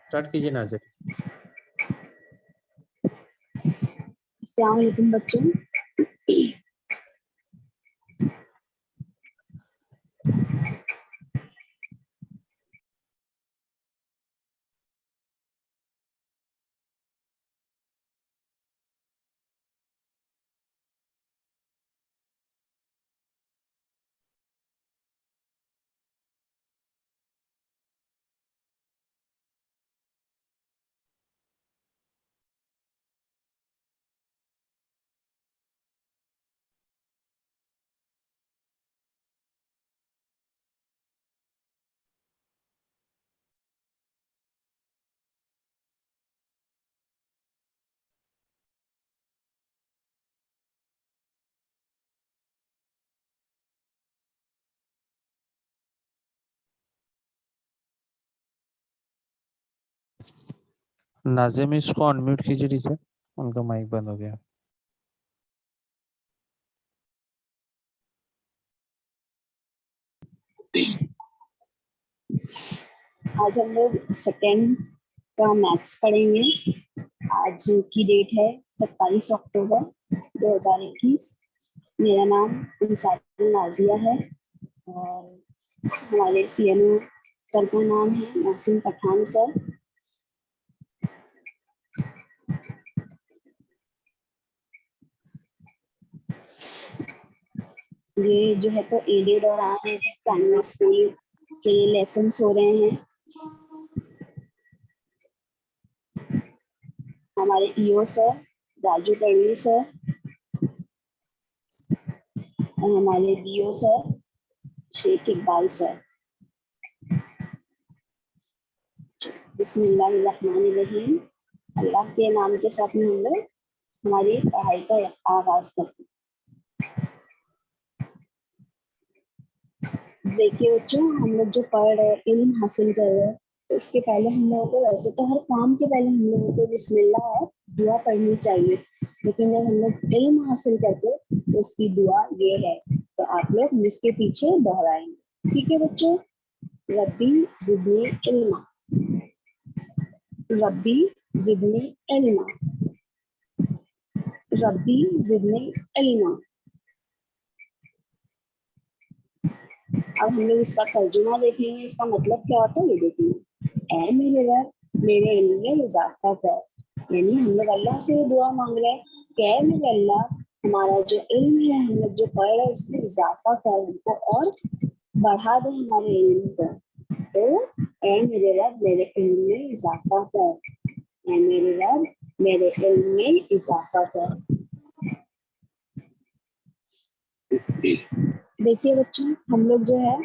Start कीजिए नाज़िर। अस्सलाम वालेकुम बच्चों। नाज़िम इसको अनम्यूट कीजिए टीचर, उनका माइक बंद हो गया। आज हम लोग सेकेंड का मैथ्स पढ़ेंगे। आज की डेट है 27 अक्टूबर 2021। मेरा नाम इंसारी नाजिया है और हमारे सीएनओ सर का नाम है मोहसिन पठान सर। ये जो है तो एडेड और प्राइमरी स्कूल के लेसन्स हो रहे हैं। हमारे EO sir Raju Tadvi sir और हमारे DO sir Shaikh Iqbal sir. बिस्मिल्लाहिर्रहमानिर्रहीम। अल्लाह के नाम के साथ में हम लोग हमारी पढ़ाई का आगाज करते हैं। देखिए बच्चों, हम लोग जो पढ़ रहे हैं, इल्म हासिल कर रहे हैं, तो उसके पहले हम लोगों को, वैसे तो हर काम के पहले हम लोगों को बिस्मिल्लाह और दुआ पढ़नी चाहिए, लेकिन जब हम लोग इल्म हासिल करते तो उसकी दुआ ये है, तो आप लोग इसके पीछे दोहराएंगे। ठीक है बच्चों। रब्बी ज़िदनी इल्मा, रब्बी ज़िदनी इल्मा, रब्बी ज़िदनी इल्मा। अब हम लोग इसका तर्जुमा देखेंगे, इसका मतलब क्या होता है ये देखेंगे। ऐ मेरे रब, मेरे इल्म में इजाफा कर, यानी हम लोग अल्लाह से दुआ मांग रहे हैं कि ऐ मेरे अल्लाह, हमारा जो इल्म है, हम लोग जो पढ़ रहे हैं, उसमें इजाफा कर, हमको और बढ़ा दे हमारे इल्म को। तो ऐ मेरे रब, मेरे इल्म में इजाफा कर, ऐ मेरे रब, मेरे इल्म में इजाफा कर। देखिए बच्चों, हम लोग जो है,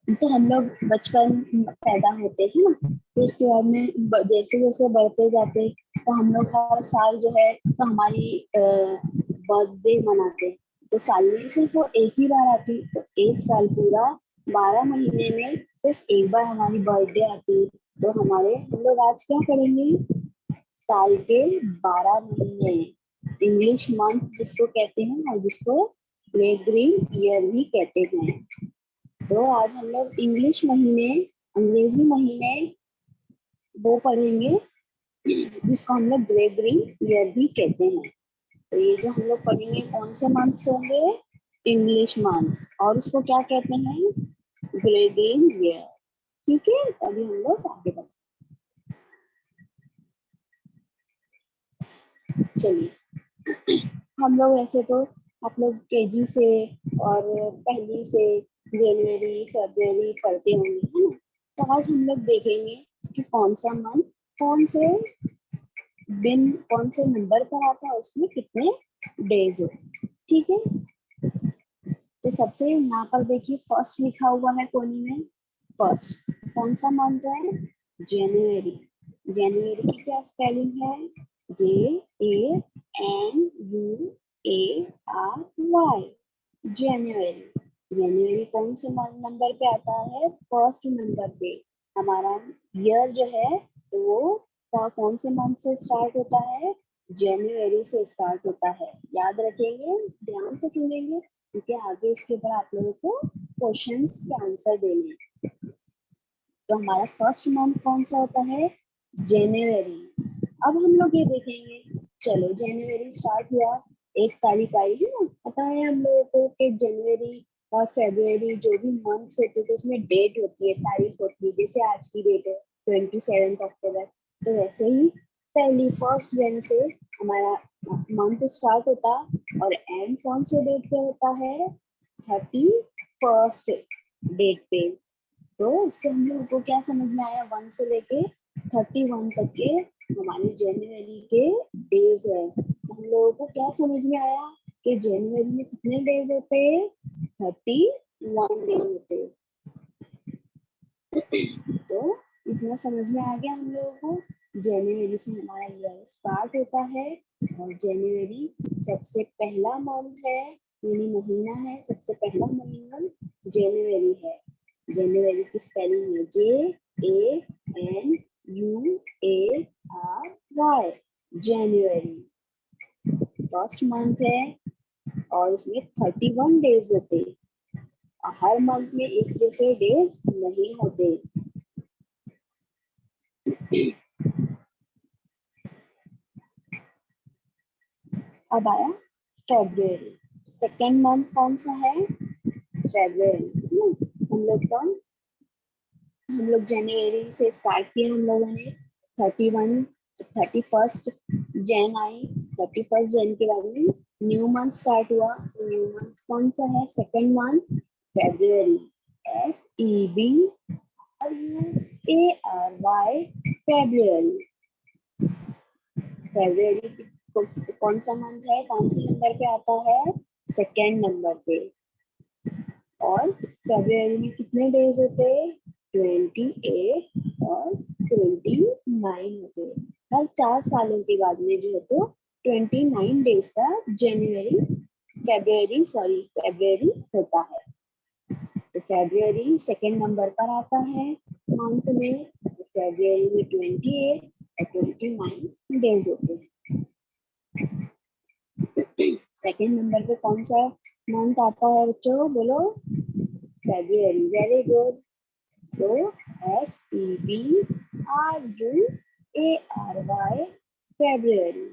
तो हम लोग बचपन पैदा होते हैं ना, तो उसके बाद में जैसे जैसे बढ़ते जाते, तो हम लोग हर साल जो है तो हमारी बर्थडे मनाते हैं। तो साल में सिर्फ वो एक ही बार आती, तो एक साल पूरा 12 महीने में सिर्फ एक बार हमारी बर्थडे आती। तो हम लोग आज क्या करेंगे, साल के 12 महीने, इंग्लिश मंथ जिसको कहते हैं और जिसको ग्रेगोरियन ईयर भी कहते हैं। तो आज हम लोग इंग्लिश महीने, अंग्रेजी महीने वो पढ़ेंगे, जिसको हम लोग ग्रेगोरियन ईयर भी कहते हैं। तो ये जो हम लोग पढ़ेंगे कौन से मंथ्स होंगे, इंग्लिश मंथ्स, और उसको क्या कहते हैं, ग्रेगोरियन ईयर। ठीक है, तभी हम लोग आगे बढ़ते। चलिए, हम लोग ऐसे तो आप लोग केजी से और पहली से जनवरी फरवरी पढ़ते होंगे, है ना। तो आज हम लोग देखेंगे कि कौन सा मंथ, कौन से दिन, कौन से नंबर पर आता है, उसमें कितने डेज होते हैं। ठीक है, तो सबसे यहाँ पर देखिए फर्स्ट लिखा हुआ है कोने में। फर्स्ट कौन सा मंथ है, जनवरी। जनवरी की क्या स्पेलिंग है, JANUARY, जनवरी। जनवरी कौन से नंबर पे आता है, फर्स्ट नंबर पे। हमारा ईयर जो है तो वो कौन से मंथ से स्टार्ट होता है, जनवरी से स्टार्ट होता है। याद रखेंगे, ध्यान से सुनेंगे, क्योंकि आगे इसके ऊपर आप लोगों को क्वेश्चंस के आंसर देने हैं। तो हमारा फर्स्ट मंथ कौन सा होता है? जनवरी। अब हम लोग ये देखेंगे, चलो जनवरी स्टार्ट हुआ, 1 तारीख आई है ना, पता है हम लोगों को कि जनवरी और फरवरी जो भी मंथ्स होते थे उसमें डेट होती है, तारीख होती है, जैसे आज की डेट है 27 अक्टूबर, तो वैसे ही पहली फर्स्ट जन से हमारा मंथ स्टार्ट होता और एंड कौन से डेट पे होता है? 31st डेट पे। तो इससे हम लोगों को क्या समझ में आया? 1 से लेके 31 तक के हमारे जनवरी के डेज है। तो हम लोगों को क्या समझ में आया कि जनवरी में कितने डेज होते हैं? 31 डेज होते हैं। तो इतना समझ में आ गया हम लोगों को। जनवरी से हमारा ईयर स्टार्ट होता है और जनवरी सबसे पहला मंथ है, यानी महीना है, सबसे पहला महीना जनवरी है। जनवरी की स्पेलिंग है JANUARY, जनवरी। फर्स्ट मंथ है और उसमें 31 डेज होते हैं। हर मंथ में एक जैसे डेज नहीं होते। अब आया फेब्रुअरी। सेकेंड मंथ कौन सा है? फेब्रुअरी। हम लोग जनवरी से स्टार्ट किया, हम लोगों ने 31 जैन आई, 31 जैन के बाद में न्यू मंथ स्टार्ट हुआ। न्यू मंथ कौन सा है? Second month February. FEBRUARY, February. February कौन सा मंथ है? कौन से नंबर पे आता है? सेकेंड नंबर पे। और फेब्रुअरी में कितने डेज होते हैं? 28 और 29 होते हैं। हर 4 सालों के बाद में जो है तो 29 डेज का फेब्रुअरी होता है। तो फेब्रुअरी सेकेंड नंबर पर आता है मंथ में। तो फेब्रुअरी में 28 और 29 डेज होते हैं। सेकेंड नंबर पे कौन सा मंथ आता है बच्चों? बोलो। फेब्रुअरी। Very good. तो FEBRUARY, फेब्रुअरी।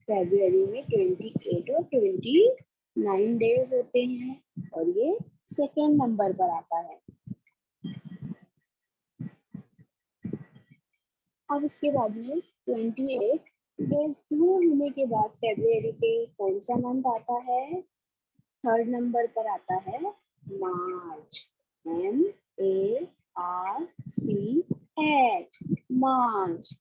फेब्रुअरी में 28 और 29 डेज होते हैं और ये सेकेंड नंबर पर आता है। अब उसके बाद में 28 डेज पूरे होने के बाद फेब्रुअरी के कौन सा मंथ आता है? थर्ड नंबर पर आता है मार्च। MARCH, मार्च।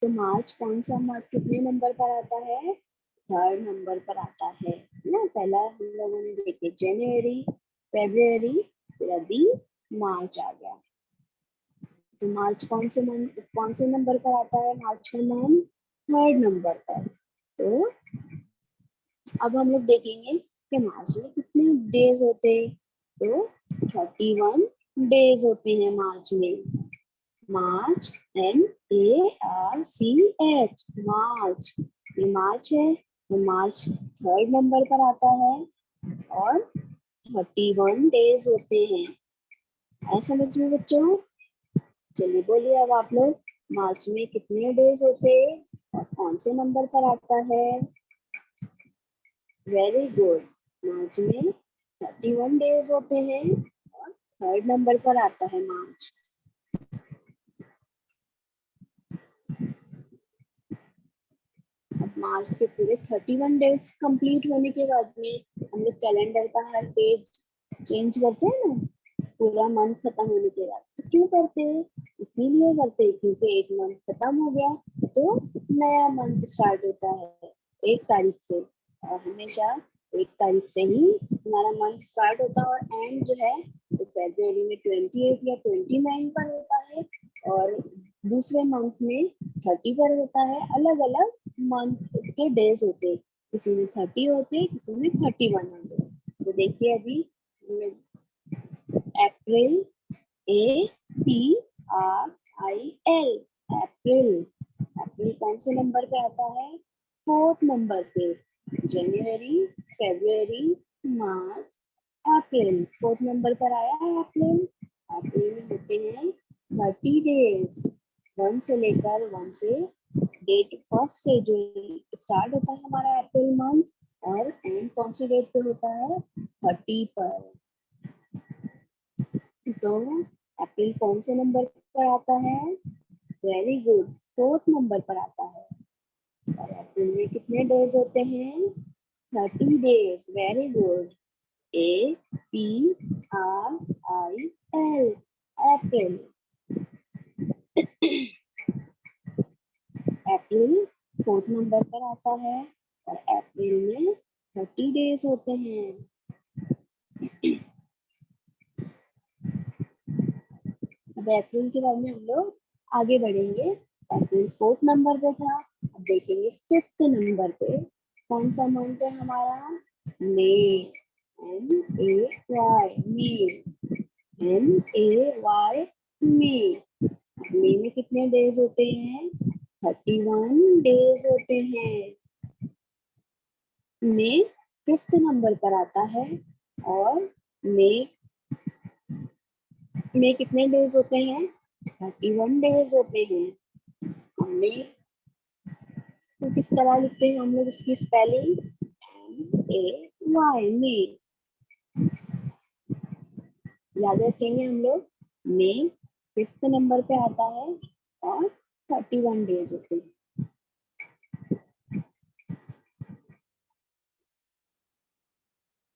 तो मार्च कौन सा मंथ कितने नंबर पर आता है? थर्ड नंबर पर आता है ना। पहला हम लोगों ने देखे जनवरी, फेब्रुअरी, फिर अभी मार्च आ गया। तो मार्च कौन से नंबर पर आता है? मार्च का नाम थर्ड नंबर पर। तो अब हम लोग देखेंगे कि मार्च में कितने डेज होते हैं। तो 31 डेज होते हैं मार्च में। मार्च, MARCH, मार्च। ये मार्च है तो मार्च थर्ड नंबर पर आता है और 31 डेज होते हैं। ऐसा समझ में बच्चों? चलिए बोलिए अब आप लोग, मार्च में कितने डेज होते हैं और कौन से नंबर पर आता है? Very good. मार्च में 31 डेज होते हैं और थर्ड नंबर पर आता है मार्च। अब मार्च के पूरे 31 डेज कंप्लीट होने के बाद में हम लोग कैलेंडर का हर पेज चेंज करते हैं ना, पूरा मंथ खत्म होने के बाद। तो क्यों करते हैं? इसीलिए करते हैं क्योंकि एक मंथ खत्म हो गया तो नया मंथ स्टार्ट होता है 1 तारीख से। और हमेशा 1 तारीख से ही हमारा मंथ स्टार्ट होता है और एंड जो है तो फेब्रुअरी में 28 या 29 पर होता है और दूसरे मंथ में 30 पर होता है। अलग अलग मंथ के डेज होते हैं, किसी में 30 होते, किसी में 31 होते। तो देखिए अभी अप्रैल, APRIL, अप्रैल। अप्रैल कौन से नंबर पे आता है? फोर्थ नंबर पे। जनवरी, फेब्रुअरी, मार्च, अप्रैल, फोर्थ नंबर पर आया है अप्रैल। अप्रैल में होते हैं 30 डेज। वन से लेकर वन से डेट फर्स्ट से जो स्टार्ट होता है हमारा अप्रैल मंथ, और एंड कौन सी डेट पे होता है, 30 पर। तो अप्रैल कौन से नंबर पर आता है, वेरी गुड, 4th नंबर पर आता है। और अप्रैल में कितने डेज होते हैं, 30 डेज, वेरी गुड, APRIL, अप्रैल। अप्रैल 4th नंबर पर आता है और अप्रैल में 30 डेज होते हैं। अब अप्रैल के बाद में हम लोग आगे बढ़ेंगे। अप्रैल 4th नंबर पे था, अब देखेंगे 5th नंबर पे कौन सा मंथ है हमारा, मई, MAY, MAY, मई। मई में कितने डेज होते हैं, 31 डेज होते हैं। मई 5th नंबर पर आता है और मई में कितने डेज होते हैं, 31 डेज होते हैं। मई को किस तरह लिखते हैं हम लोग, इसकी स्पेलिंग MAY, मई, याद रखेंगे हम लोग। मई 5th नंबर पे आता है और 31 डेज होते हैं।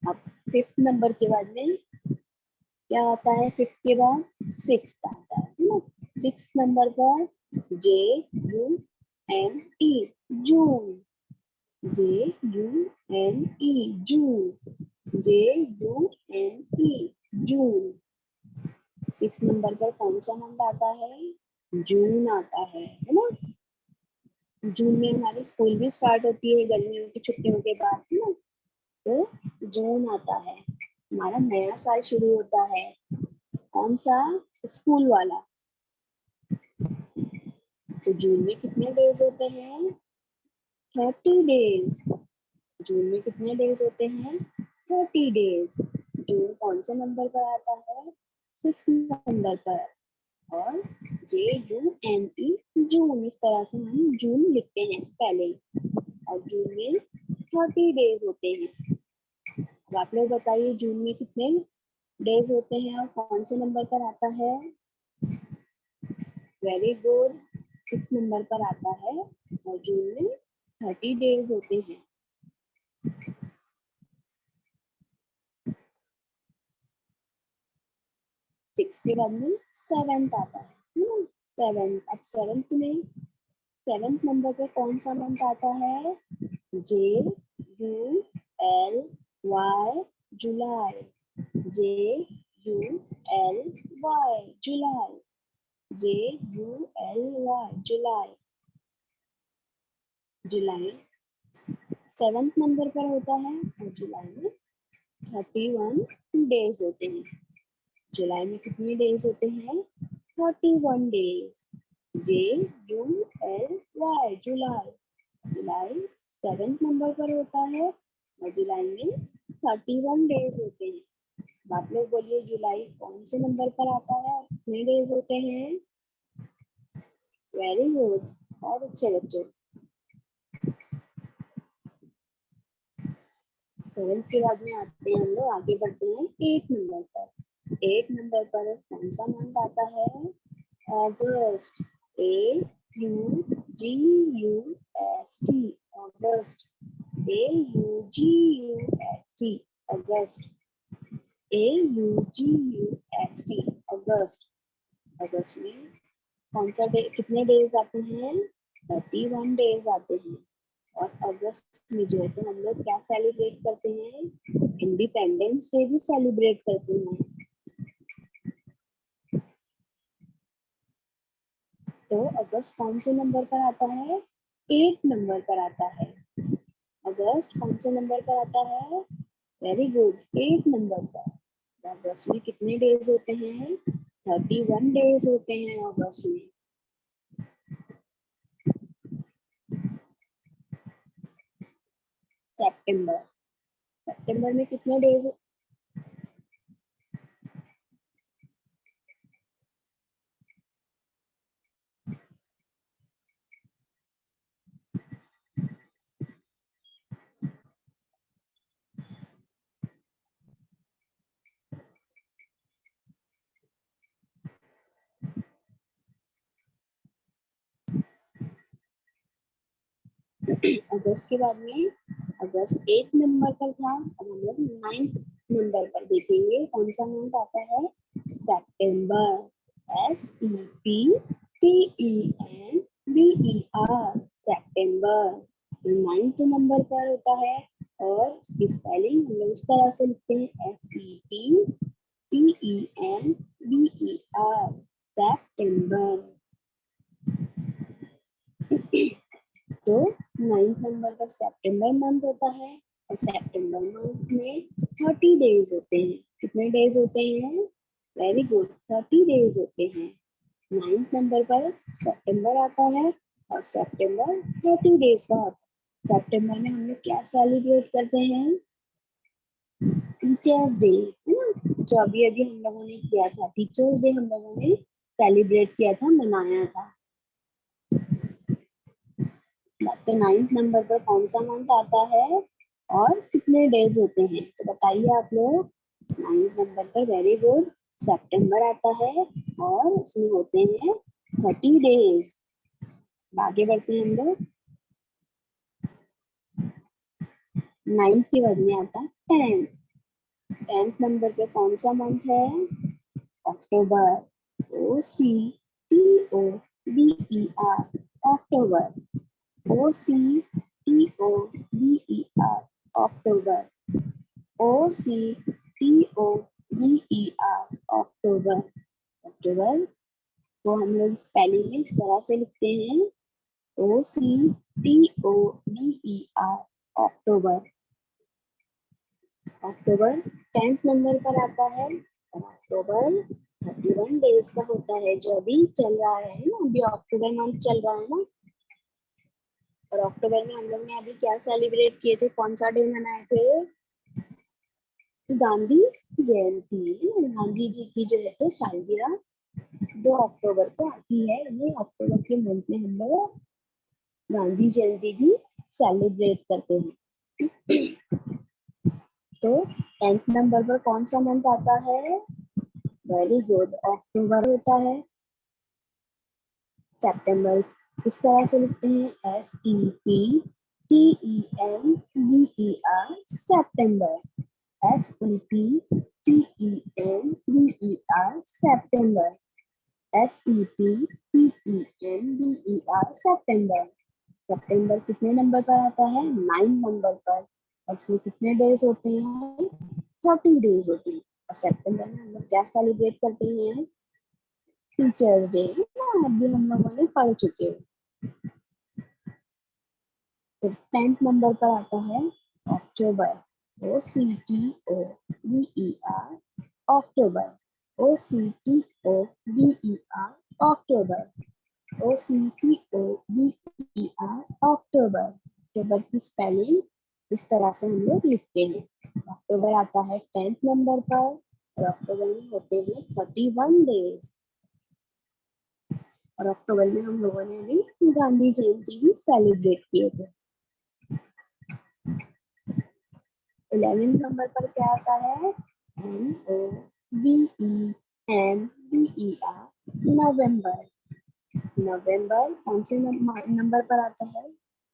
अब 5th नंबर के बाद में क्या आता है, 5th के बाद 6th आता है ना। 6th नंबर पर JUNE, जून, JUNE, जून, JUNE, जून। 6th नंबर पर कौन सा मंथ आता है, जून आता है ना। जून में हमारी स्कूल भी स्टार्ट होती है गर्मियों की छुट्टियों के बाद, है ना। तो जून आता है, हमारा नया साल शुरू होता है, कौन सा, स्कूल वाला। तो जून में कितने डेज होते हैं, 30 डेज। जून में कितने डेज होते हैं, 30 डेज। जून कौन से नंबर पर आता है, 6th नंबर पर। और JUNE, जून, इस तरह से हम जून लिखते हैं स्पेलिंग। और जून में 30 डेज होते हैं। तो आप लोग बताइए जून में कितने डेज होते हैं और कौन से नंबर पर आता है, वेरी गुड, 6th नंबर पर आता है और जून में 30 डेज होते हैं। 6 के बाद में 7th आता है ना। 7th, अब 7th में 7th नंबर पे कौन सा मंथ आता है, JULY, जुलाई, JULY, जुलाई, JULY, जुलाई। जुलाई 7th नंबर पर होता है और जुलाई में 31 डेज होते हैं। जुलाई में कितने डेज होते हैं, 31 डेज, JULY, जुलाई। जुलाई 7th नंबर पर होता है और जुलाई में 31 डेज होते हैं। अब आप लोग बोलिए जुलाई कौन से नंबर पर आता है और कितने डेज होते हैं, वेरी गुड, बहुत अच्छे बच्चों। 7th के बाद में आते हैं हम लोग, आगे बढ़ते हैं 8th नंबर पर। 8th नंबर पर कौन सा मंथ आता है, अगस्त, AUGUST, अगस्त, AUGUST, अगस्त, AUGUST, अगस्त। अगस्त में कौन सा डे, कितने डेज आते हैं, 31 डेज आते हैं। और अगस्त में जो है तो हम लोग क्या सेलिब्रेट करते हैं, इंडिपेंडेंस डे भी सेलिब्रेट करते हैं। तो अगस्त कौन से नंबर पर आता है, 8th नंबर पर आता है। अगस्त कौन से नंबर पर आता है, वेरी गुड, 8th नंबर पर। अगस्त में कितने डेज होते हैं, 31 डेज होते हैं अगस्त में। सितंबर, सितंबर में कितने डेज, अगस्त के बाद में अगस्त 8 नंबर पर था, अब हम लोग 9th नंबर पर देखेंगे कौन सा मंथ आता है, सितंबर, SEPTEMBER, सितंबर 9th नंबर पर होता है। और उसकी स्पेलिंग हम लोग इस तरह से लिखते हैं, SEPTEMBER, सितंबर। तो 9th नंबर पर सितंबर मंथ होता है, और सितंबर मंथ में 30 डेज होते हैं। कितने डेज होते हैं, वेरी गुड, 30 डेज होते हैं। 9th नंबर पर सितंबर आता है, और सितंबर 30 डेज का होता है। सितंबर में हम लोग क्या सेलिब्रेट करते हैं, टीचर्स डे, है ना, जो अभी अभी हम लोगों ने किया था, टीचर्स डे हम लोगों ने सेलिब्रेट किया था, मनाया था। तो 9th नंबर पर कौन सा मंथ आता है और कितने डेज होते हैं, तो बताइए आप लोग। 9th नंबर पर, वेरी गुड, सितंबर आता है, और उसमें होते हैं 30 डेज। आगे बढ़ते हैं हम लोग। 9th के बाद में आता है 10th नंबर पे कौन सा मंथ है, अक्टूबर, OCTOBER, अक्टूबर, OCTOBER, अक्टूबर, OCTOBER, अक्टूबर। अक्टूबर को हम लोग स्पेलिंग में इस तरह से लिखते हैं, OCTOBER, अक्टूबर। अक्टूबर 10th नंबर पर आता है, और अक्टूबर 31 डेज का होता है, जो अभी चल रहा है ना, अभी अक्टूबर मंथ चल रहा है ना। और अक्टूबर में हम लोग ने अभी क्या सेलिब्रेट किए थे, कौन सा डे मनाए थे, गांधी जयंती। गांधी जी की जो है तो सालगिरह 2 अक्टूबर को आती है। ये अक्टूबर के मंथ में हम लोग गांधी जयंती भी सेलिब्रेट करते हैं। तो 10th नंबर पर कौन सा मंथ आता है, वेरी गुड, अक्टूबर होता है। सितंबर इस तरह से लिखते हैं, SEPTEMBER, सितंबर, SEPTEMBER, सितंबर, SEPTEMBER, सितंबर। सितंबर कितने नंबर पर आता है, 9 नंबर पर, और उसमें कितने डेज होते हैं, 30 डेज होते हैं। और सितंबर में हम लोग क्या सेलिब्रेट करते हैं, टीचर्स डे, अभी हम लोगों ने पढ़ चुके हैं। तो 10th नंबर पर आता है अक्टूबर, OCTOBER, अक्टूबर, OCTOBER, अक्टूबर, OCTOBER, अक्टूबर। अक्टूबर की स्पेलिंग इस तरह से हम लोग लिखते हैं। अक्टूबर आता है 10th नंबर पर, और अक्टूबर में होते हुए 31 डेज। और अक्टूबर में हम लोगों ने अभी गांधी जयंती भी सेलिब्रेट किए थे। 11th नंबर पर क्या आता है, NOVEMBER, नवंबर। नवंबर कौन से नंबर पर आता है,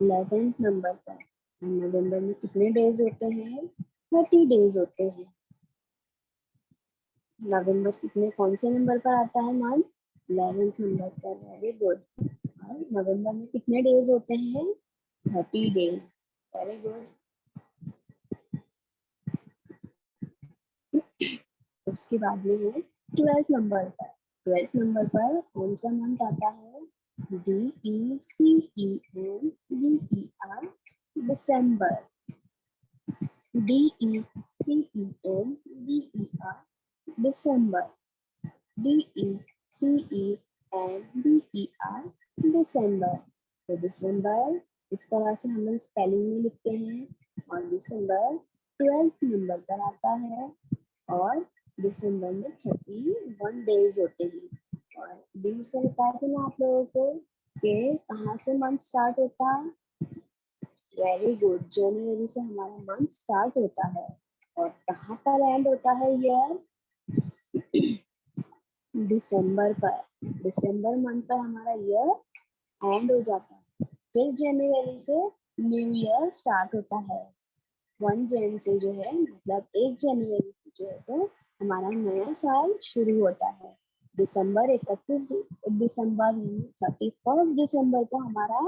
11th नंबर पर। नवंबर में कितने डेज होते हैं, 30 डेज होते हैं। नवंबर कितने कौन से नंबर पर आता है मंथ, 11th नंबर पर, वेरी गुड। नवंबर में कितने डेज होते हैं, 30 डेज, वेरी गुड। उसके बाद में है 12th नंबर पर। 12th नंबर पर कौन सा मंथ आता है, DECEMBER, दिसंबर, DECEMBER, दिसंबर, DECEMBER, दिसंबर। तो दिसंबर इस तरह से हम लोग स्पेलिंग में लिखते हैं, और दिसंबर 12th नंबर पर आता है, और दिसंबर में 31 डेज होते हैं। और दिन से बताया था ना आप लोगों को कि कहाँ से मंथ स्टार्ट होता है, वेरी गुड, जनवरी से हमारा मंथ स्टार्ट होता है, और कहाँ पर एंड होता है ईयर, दिसंबर पर। दिसंबर मंथ पर हमारा ईयर एंड हो जाता है। फिर जनवरी से न्यू ईयर स्टार्ट होता है। 1 जन से जो है, मतलब 1 जनवरी से जो है तो हमारा नया साल शुरू होता है। दिसंबर 31 दिसंबर 31 दिसंबर को हमारा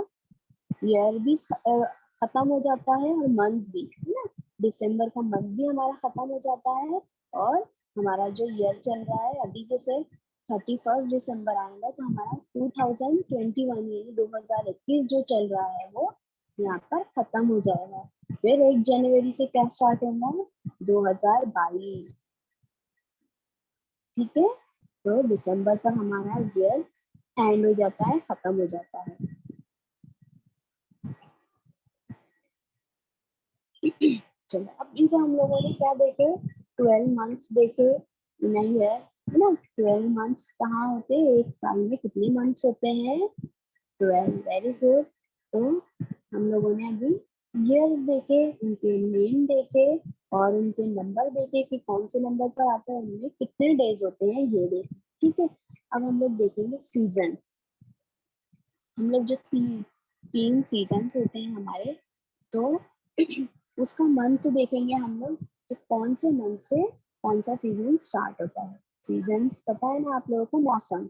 ईयर भी खत्म हो जाता है और मंथ भी, है ना। दिसंबर का मंथ भी हमारा खत्म हो जाता है और हमारा जो ईयर चल रहा है अभी, जैसे 31 दिसंबर आएगा तो हमारा 2021 यानी 2021 जो चल रहा है वो यहाँ पर खत्म हो जाएगा। फिर 1 जनवरी से क्या स्टार्ट होगा, 2022। ठीक है, तो दिसंबर पर हमारा ईयर एंड हो जाता है, खत्म हो जाता है। चलो, अभी तो हम लोगों ने क्या देखे, 12 मंथ्स देखे, नहीं है ना। 12 मंथ्स कहाँ होते हैं, एक साल में कितने मंथ्स होते हैं, 12। Very good. तो हम लोगों ने अभी ईयर्स देखे, उनके नेम देखे और उनके नंबर देखे कि कौन से नंबर पर आता है, उनमें कितने डेज होते हैं ये देखे। ठीक है, अब हम लोग देखेंगे सीजन। हम लोग जो तीन सीजन्स होते हैं हमारे, तो उसका मंथ देखेंगे हम लोग कि कौन से मंथ से कौन सा सीजन स्टार्ट होता है। सीजन्स पता है ना आप लोगों को, मौसम,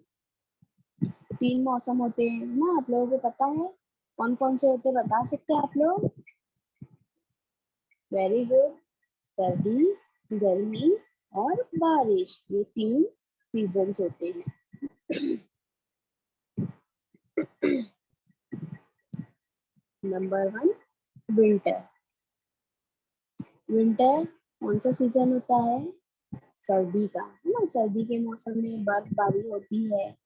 3 मौसम होते हैं ना, आप लोगों को पता है कौन कौन से होते हैं, बता सकते हैं आप लोग। Very good. सर्दी, गर्मी और बारिश, ये 3 सीजन्स होते हैं। Number 1, winter. विंटर कौन सा सीजन होता है, सर्दी का, है ना। सर्दी के मौसम में बर्फबारी होती है,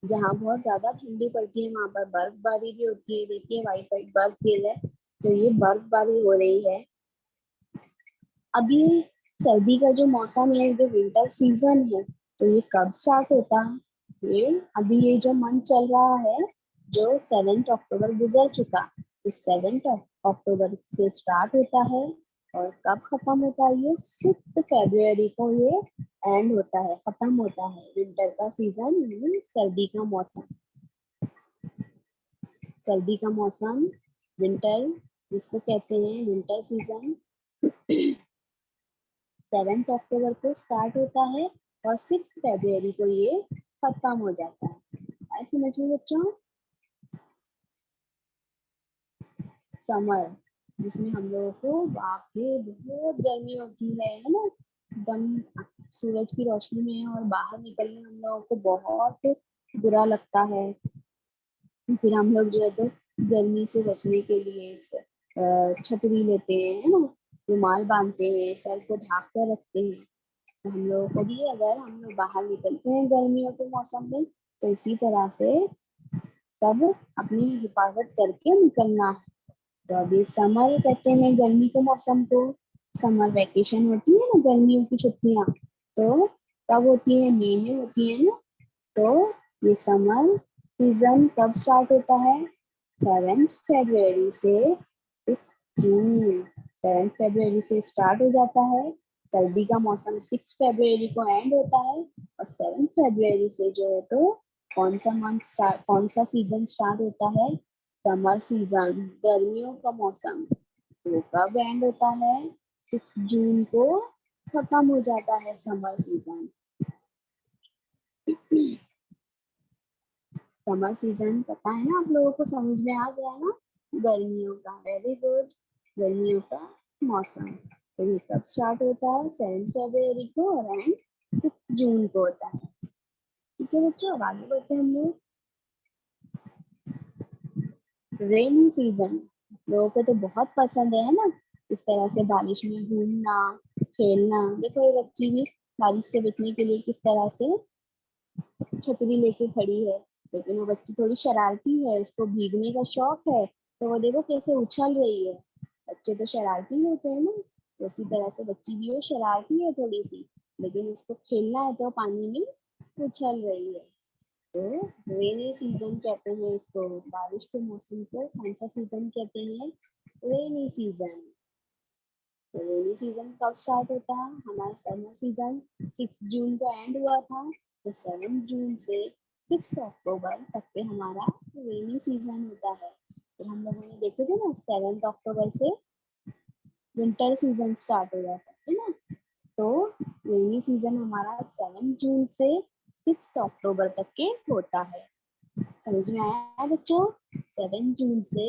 जहाँ बहुत ज्यादा ठंडी पड़ती है वहां पर बर्फबारी भी होती है। देखिए व्हाइट व्हाइट बर्फ गिर है, तो ये बर्फबारी हो रही है। अभी सर्दी का जो मौसम है, जो विंटर सीजन है, तो ये कब स्टार्ट होता है, ये अभी ये जो मंथ चल रहा है, जो 7 अक्टूबर गुजर चुका, इस 7 अक्टूबर से स्टार्ट होता है और कब खत्म होता है, ये 6 फरवरी को ये एंड होता है, खत्म होता है विंटर का सीजन, यानी सर्दी का मौसम। सर्दी का मौसम, विंटर, जिसको कहते हैं विंटर सीजन, 7 अक्टूबर को स्टार्ट होता है और 6 फरवरी को ये खत्म हो जाता है। आए समझ में बच्चों। समर, जिसमें हम लोगों को बाप रे बहुत गर्मी होती है ना, एकदम सूरज की रोशनी में और बाहर निकलने हम लोगों को बहुत बुरा लगता है। फिर हम लोग जो है तो गर्मी से बचने के लिए छतरी लेते हैं, है ना, रुमाल बांधते हैं, सर को ढाक कर रखते हैं। तो हम लोगों को भी, अगर हम लोग बाहर निकलते हैं गर्मियों के मौसम में, तो इसी तरह से सब अपनी हिफाजत करके निकलना है। तो अभी समर कहते हैं गर्मी के मौसम को, समर वेकेशन होती है ना, गर्मियों की छुट्टियां, तो कब होती है, मई में होती है ना। तो ये समर सीजन कब स्टार्ट होता है, 7 फरवरी से 6 जून। 7 फरवरी से स्टार्ट हो जाता है, सर्दी का मौसम 6 फरवरी को एंड होता है और 7 फरवरी से जो है तो कौन सा सीजन स्टार्ट होता है, समर सीजन, गर्मियों का मौसम। तो कब एंड होता है, 6 जून को खत्म हो जाता है समर सीजन। समर सीजन पता है ना आप लोगों को, समझ में आ गया ना, गर्मियों का। वेरी गुड, गर्मियों का मौसम। तो ये कब स्टार्ट होता है, 7 फरवरी को और एंड 6 जून को होता है। ठीक है बच्चों, अब आगे बढ़ते हैं हम लोग। रेनी सीजन लोगों को तो बहुत पसंद है ना, इस तरह से बारिश में घूमना, खेलना। देखो ये बच्ची भी बारिश से बचने के लिए किस तरह से छतरी लेके खड़ी है, लेकिन वो बच्ची थोड़ी शरारती है, उसको भीगने का शौक है, तो वो देखो कैसे उछल रही है। बच्चे तो शरारती होते हैं ना, तो उसी तरह से बच्ची भी वो शरारती है थोड़ी सी, लेकिन उसको खेलना है तो पानी में उछल रही है। तो रेनी सीजन कहते हैं इसको, बारिश के मौसम को कौन सा सीजन कहते हैं, रेनी सीजन। तो रेनी सीजन कब स्टार्ट होता है, हमारा समर सीजन 6 जून को एंड हुआ था, तो 7 जून से 6 अक्टूबर तक पे हमारा रेनी सीजन होता है। फिर हम लोगों ने देखे थे ना 7 अक्टूबर से विंटर सीजन स्टार्ट हो जाता है ना। तो रेनी सीजन हमारा 7 जून से 6 अक्टूबर तक के होता है। समझ में आया बच्चों? 7 जून से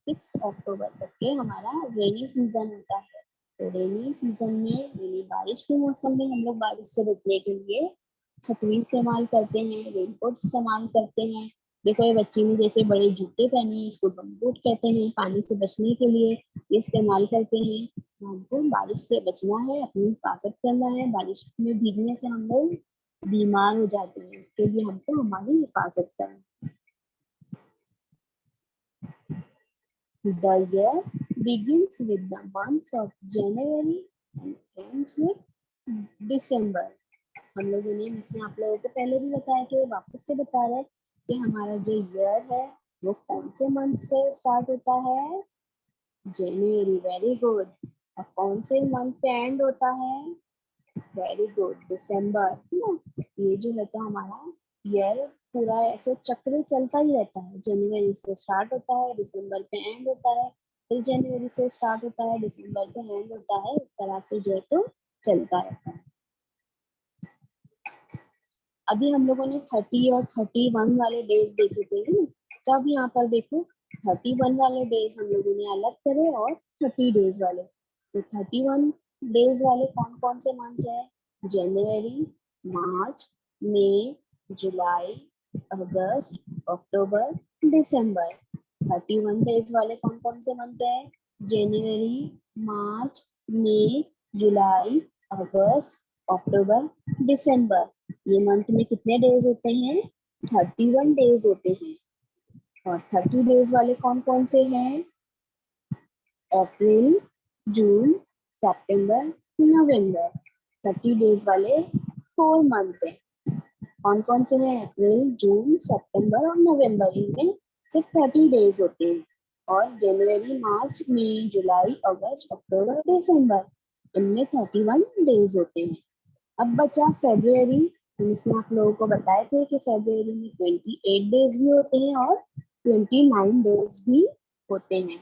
6 अक्टूबर तक के हमारा रेनी सीजन होता है। तो रेनी सीजन में यानी बारिश के मौसम में हम लोग बारिश से बचने के लिए छतरी इस्तेमाल करते हैं, रेनकोट इस्तेमाल करते हैं। देखो ये बच्ची ने जैसे बड़े जूते पहने हैं, इसको गमबूट कहते हैं, पानी से बचने के लिए ये इस्तेमाल करते हैं। तो हमको बारिश से बचना है, अपनी हिफाजत करना है। बारिश में भीगने से हम लोग बीमार हो जाते हैं, इसके लिए हमको हमारी हिफाजत करना है। The year begins with the months of January and ends with December. हम लोगों ने इसमें आप लोगों को पहले भी बताया कि वापस से बता रहे हैं कि हमारा जो ईयर है वो कौन से मंथ से स्टार्ट होता है? जनवरी। Very good. और कौन से मंथ पे एंड होता है? वेरी गुड, दिसंबर। है ना? ये जो है तो हमारा ईयर पूरा ऐसे चक्र चलता ही रहता है। जनवरी से स्टार्ट होता है, दिसंबर पे एंड होता है, फिर जनवरी से स्टार्ट होता है, दिसंबर पे एंड होता है। इस तरह से जो है तो चलता रहता है। अभी हम लोगों ने 30 और 31 वाले डेज देखे थे ना। तो अब यहाँ पर देखो 31 वाले डेज हम लोगों ने अलग करे और 30 डेज वाले। तो 31 डेज वाले कौन कौन से मंथ है? जनवरी, मार्च, मई, जुलाई, अगस्त, अक्टूबर, दिसंबर। 31 डेज वाले कौन कौन से मंथ है? जनवरी, मार्च, मई, जुलाई, अगस्त, अक्टूबर, दिसंबर। ये मंथ में कितने डेज होते हैं? 31 डेज होते हैं। और 30 डेज वाले कौन कौन से हैं? अप्रैल, जून, सितंबर, नवंबर। 30 डेज वाले 4 मंथ हैं। कौन कौन से हैं? अप्रैल, जून, सितंबर और नवंबर। इनमें सिर्फ 30 डेज होते हैं। और जनवरी, मार्च, मई, जुलाई, अगस्त, अक्टूबर, दिसंबर, इनमें 31 डेज होते हैं। अब बचा फरवरी। इसमें आप लोगों को बताए थे कि फरवरी में 28 डेज भी होते हैं और 29 डेज भी होते हैं।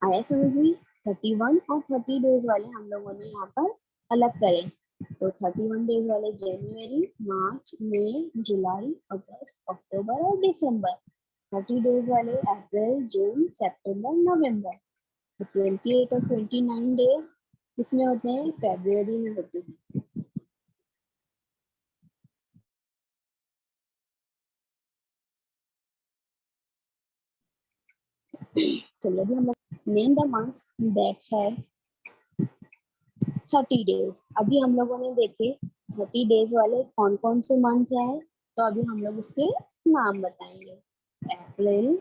आया समझ में? 31 और 30 डेज वाले हम लोगों ने यहाँ पर अलग करें। तो 31 डेज वाले जनवरी, मार्च, मई, जुलाई, अगस्त, अक्टूबर और दिसंबर। 30 डेज वाले अप्रैल, जून, सितंबर, नवंबर। तो 28 और 29 डेज किसमें होते हैं? फरवरी में होते हैं। चलिए अभी हम name the months that have 30 days. अभी हम लोगों ने देखे 30 डेज वाले कौन कौन से मंथ हैं। तो अभी हम लोग उसके नाम बताएंगे। अप्रैल,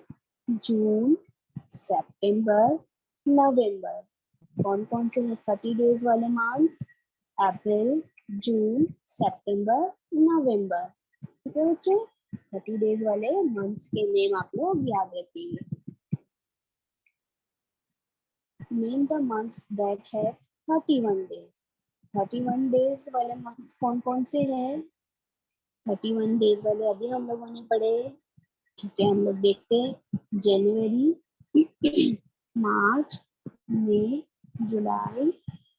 जून, सितंबर, नवंबर। कौन कौन से हैं 30 डेज वाले मंथ? अप्रैल, जून, सितंबर, नवंबर। ठीक है बच्चों? 30 डेज वाले मंथ्स के नेम आप लोग याद रखेंगे। Name the months that have 31 days. 31 days वाले मंथ्स कौन कौन से हैं? 31 डेज वाले अभी हम लोगों ने पढ़े। ठीक है, हम लोग देखते हैं। जनवरी, मार्च, मई, जुलाई,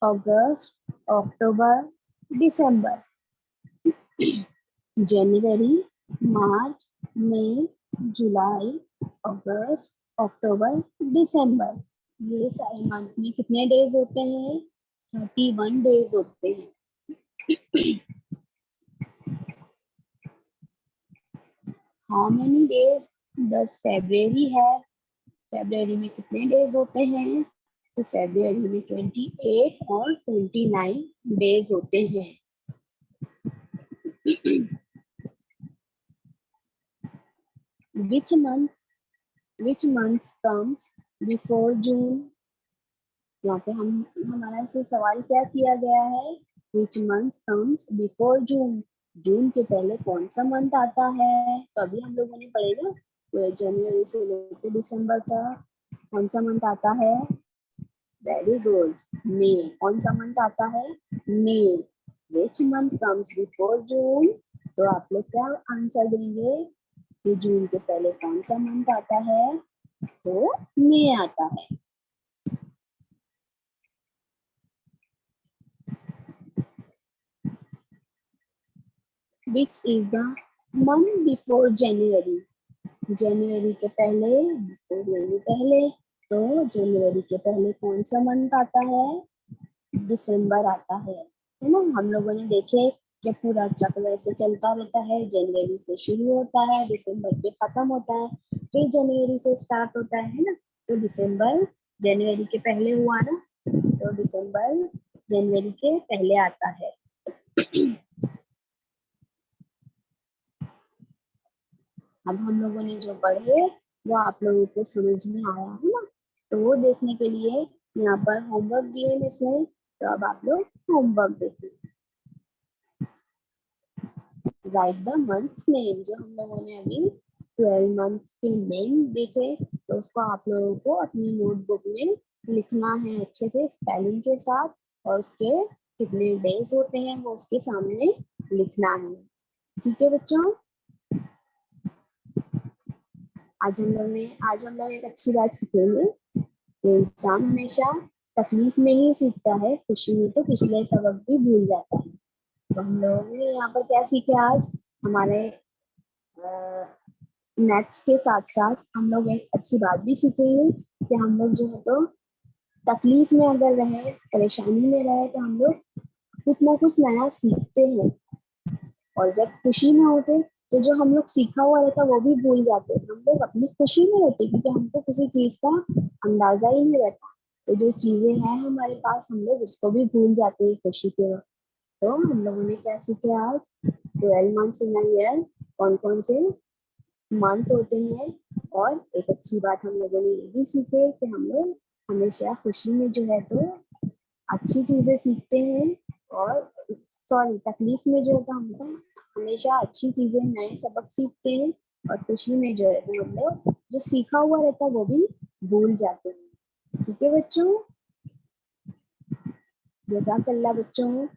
अगस्त, अक्टूबर, दिसंबर। जनवरी, मार्च, मई, जुलाई, अगस्त, अक्टूबर, दिसंबर। ये सारे मंथ में कितने डेज होते हैं? 31 डेज होते हैं। हाउ मेनी डेज डज फरवरी है? फरवरी में कितने डेज होते हैं? तो फरवरी में 28 और 29 डेज होते हैं। which month comes before June? यहाँ पे हमारा से सवाल क्या किया गया है? Which month comes before June? जून के पहले कौन सा मंथ आता है? तो अभी हम लोगों ने पढ़ेगा जनवरी से लेकर दिसंबर तक कौन सा मंथ आता है? वेरी गुड, मई। कौन सा मंथ आता है? मई। Which month comes before June? तो आप लोग क्या आंसर देंगे कि जून के पहले कौन सा मंथ आता है, तो मई आता है। Which is the month before January? जनवरी के पहले, बिफोर यानी पहले, तो जनवरी के पहले कौन सा मंथ आता है, दिसंबर आता है ना। हम लोगों ने देखे कि पूरा चक्र ऐसे चलता रहता है, जनवरी से शुरू होता है, दिसंबर पे खत्म होता है, फिर जनवरी से स्टार्ट होता है ना। तो दिसंबर जनवरी के पहले हुआ ना, तो दिसंबर जनवरी के पहले आता है। अब हम लोगों ने जो पढ़े वो आप लोगों को समझ में आया है ना, तो वो देखने के लिए यहाँ पर होमवर्क दिए इसने, तो अब आप लोग होमवर्क देखें। राइट द मंथ्स नेम, जो हम लोगों ने अभी 12 मंथ्स के नेम देखे, तो उसको आप लोगों को अपनी नोटबुक में लिखना है अच्छे से स्पेलिंग के साथ, और उसके कितने डेज होते हैं वो उसके सामने लिखना है। ठीक है बच्चों, आज हम लोग एक अच्छी बात सीखेंगे कि इंसान हमेशा तकलीफ में ही सीखता है, खुशी में तो पिछले सबक भी भूल जाता है। तो हम लोग ने यहाँ पर क्या सीखे आज, हमारे मैथ्स के साथ साथ हम लोग एक अच्छी बात भी सीखेंगे कि हम लोग जो है तो तकलीफ में अगर रहे, परेशानी में रहे, तो हम लोग कुछ ना कुछ नया सीखते हैं, और जब खुशी में होते तो जो हम लोग सीखा हुआ रहता वो भी भूल जाते, हम लोग अपनी खुशी में रहते, क्योंकि हमको किसी चीज का अंदाजा ही नहीं रहता। तो जो चीजें हैं हमारे पास, हम लोग उसको भी भूल जाते हैं खुशी के वक्त। तो हम लोगों ने क्या सीखे आज, 12 मंथ्स इन अ ईयर, कौन कौन से मंथ होते हैं। और एक अच्छी बात हम लोगों ने ये भी सीखे कि हम लोग हमेशा खुशी में जो है तो अच्छी चीजें सीखते हैं, और सॉरी तकलीफ में जो है तो हम लोग हमेशा अच्छी चीजें नए सबक सीखते हैं, और खुशी में जो है तो हम लोग जो सीखा हुआ रहता है वो भी भूल जाते हैं। ठीक है बच्चों, जज़ाकल्लाह बच्चों।